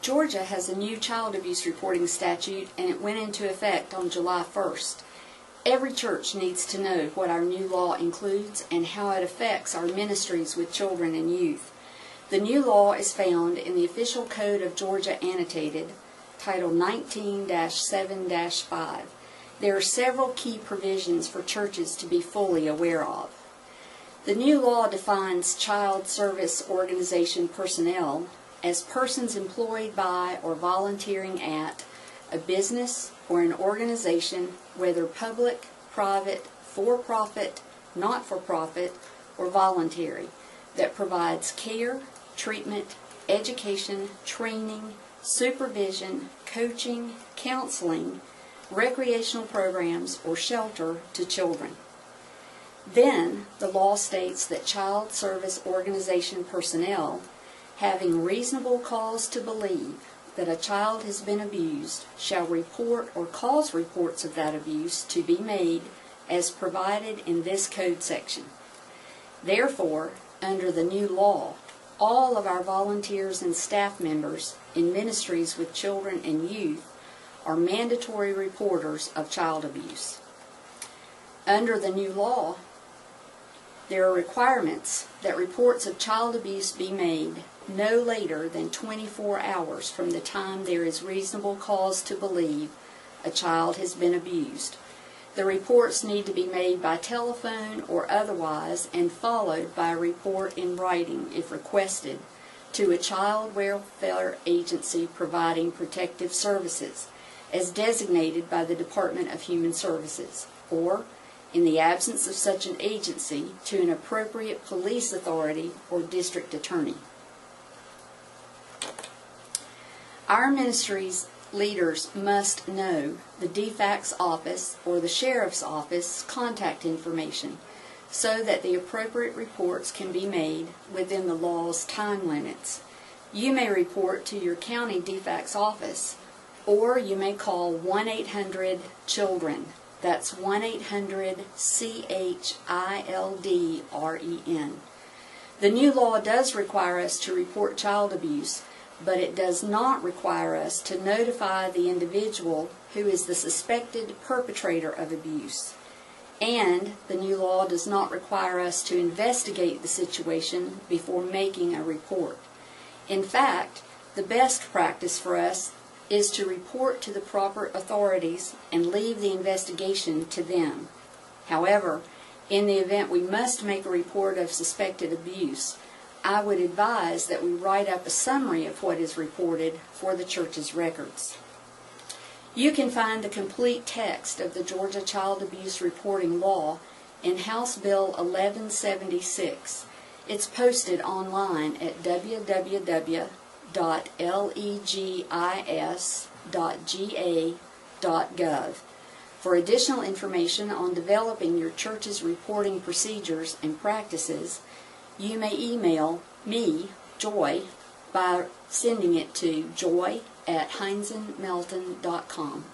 Georgia has a new child abuse reporting statute, and it went into effect on July 1st. Every church needs to know what our new law includes and how it affects our ministries with children and youth. The new law is found in the Official Code of Georgia Annotated, Title 19-7-5. There are several key provisions for churches to be fully aware of. The new law defines child service organization personnel as persons employed by or volunteering at a business or an organization, whether public, private, for-profit, not-for-profit, or voluntary, that provides care, treatment, education, training, supervision, coaching, counseling, recreational programs, or shelter to children. Then, the law states that child service organization personnel having reasonable cause to believe that a child has been abused shall report or cause reports of that abuse to be made as provided in this code section. Therefore, under the new law, all of our volunteers and staff members in ministries with children and youth are mandatory reporters of child abuse. Under the new law, there are requirements that reports of child abuse be made no later than 24 hours from the time there is reasonable cause to believe a child has been abused. The reports need to be made by telephone or otherwise and followed by a report in writing, if requested, to a child welfare agency providing protective services, as designated by the Department of Human Services, or, in the absence of such an agency, to an appropriate police authority or district attorney. Our ministry's leaders must know the DFAC's office or the sheriff's office contact information so that the appropriate reports can be made within the law's time limits. You may report to your county DFAC's office, or you may call 1-800-CHILDREN. That's 1-800-CHILDREN. The new law does require us to report child abuse, but it does not require us to notify the individual who is the suspected perpetrator of abuse. And the new law does not require us to investigate the situation before making a report. In fact, the best practice for us is to report to the proper authorities and leave the investigation to them. However, in the event we must make a report of suspected abuse, I would advise that we write up a summary of what is reported for the church's records. You can find the complete text of the Georgia Child Abuse Reporting Law in House Bill 1176. It's posted online at www.legis.ga.gov. For additional information on developing your church's reporting procedures and practices, you may email me, Joy, by sending it to joy@heinzenmelton.com.